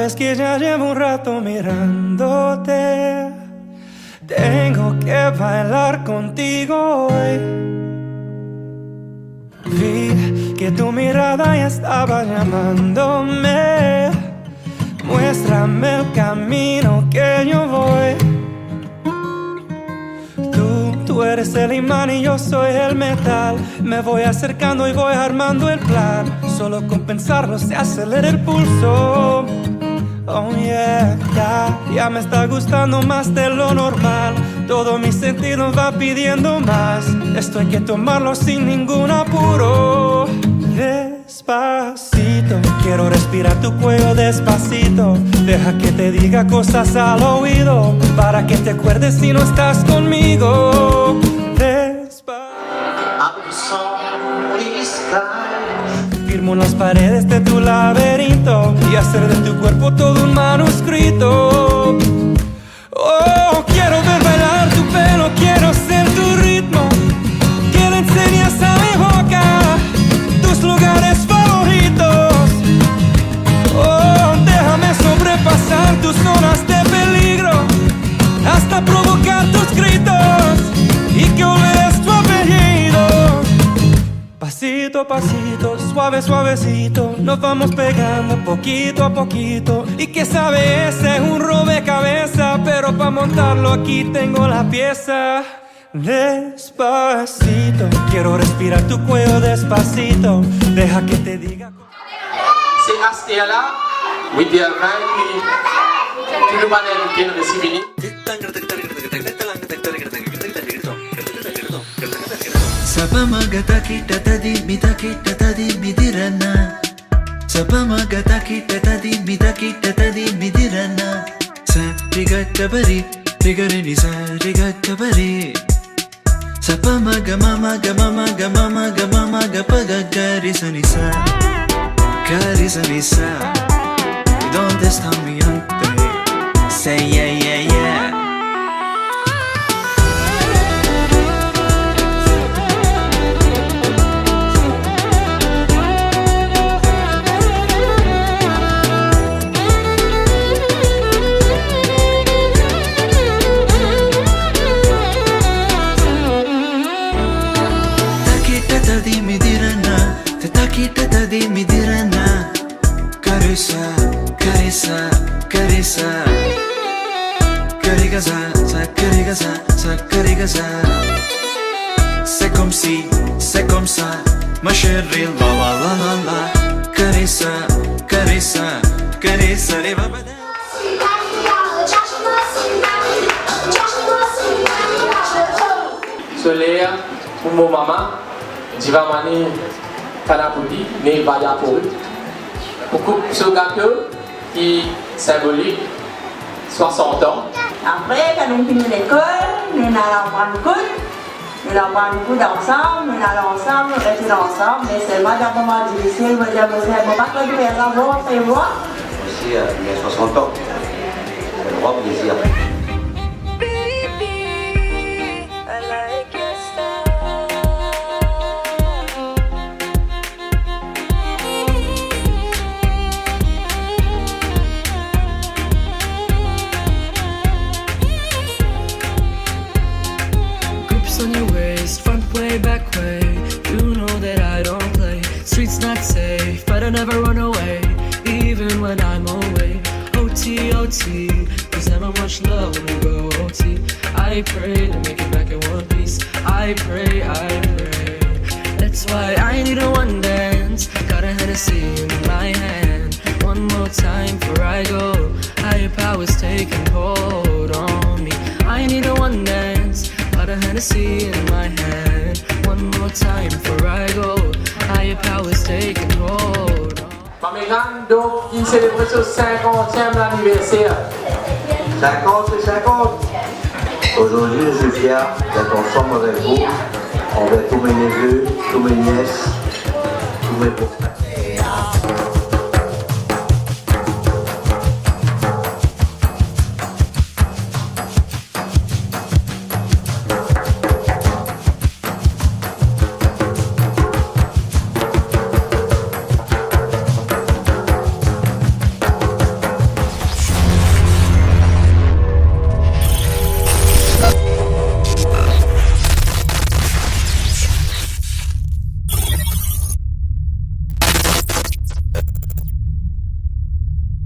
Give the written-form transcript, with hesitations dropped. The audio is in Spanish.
Sabes que ya llevo un rato mirándote. Tengo que bailar contigo hoy. Vi que tu mirada ya estaba llamándome. Muéstrame el camino que yo voy. Tú eres el imán y yo soy el metal. Me voy acercando y voy armando el plan. Solo con pensarlo se acelera el pulso. Oh yeah, ya me está gustando más de lo normal. Todo mi sentido va pidiendo más. Esto hay que tomarlo sin ningún apuro. Despacito, quiero respirar tu cuello despacito. Deja que te diga cosas al oído, para que te acuerdes si no estás conmigo. Despacito. Firmo en las paredes de tu laberinto y hacer de tu cuerpo todo un manuscrito. Oh, quiero ver bailar tu pelo, quiero ser tu ritmo. Que le enseñes a mi boca tus lugares favoritos. Oh, déjame sobrepasar tus zonas de peligro hasta provocar tus gritos y que olvides tu apellido. Pasito a pasito, suave, suavecito, nos vamos pegando poquito a poquito. Y que sabe, ese es un rompecabezas, pero para montarlo aquí tengo la pieza. Despacito, quiero respirar tu cuello despacito. Deja que te diga. C'est à ce là, oui, bien, tout le monde qui est ici. Sapamagata kita tadi midirana. Sapamagata kita tadi midirana. Sa rigata bari, rigarini sa rigata bari. Sapamaga mama gapaga garisanisa. Garisanisa. ¿Dónde está mi ante? Say yeah yeah yeah. Tadi midirana. Carissa, carissa, carissa. Carigasa, sa carigasa, sa carigasa. C'est comme si, c'est comme ça, ma chérie, la la la la la. Carissa, carissa, carissa, les babada. Soleil, pour mon maman, Jivamani Kanapudi, né Vayapur. Pour ce gâteau qui symbolique 60 ans. Après, quand on finit l'école, nous allons prendre le coude ensemble, nous allons ensemble, rester ensemble, mais c'est vraiment un moment difficile, vous dire, vous n'avez pas connu les enfants, c'est moi. Aussi, il y a 60 ans, c'est le grand plaisir. On your waist, front way, back way. You know that I don't play. Streets not safe, but I never run away, even when I'm away. OT, OT, there's never much love when we go OT. I pray to make it back in one piece. I pray, I pray. That's why I need a one dance. Got a Hennessy in my hand. One more time before I go. Higher powers taking hold on me. I need a one dance. Got a Hennessy in my hand. One more time before I go. Higher powers taking hold. Mamégan, donc, qui célèbre son 50e anniversaire. 50, c'est 50. Aujourd'hui, je suis fier d'être ensemble avec vous, envers tous mes neveux, tous mes nièces, tous mes beaux-frères.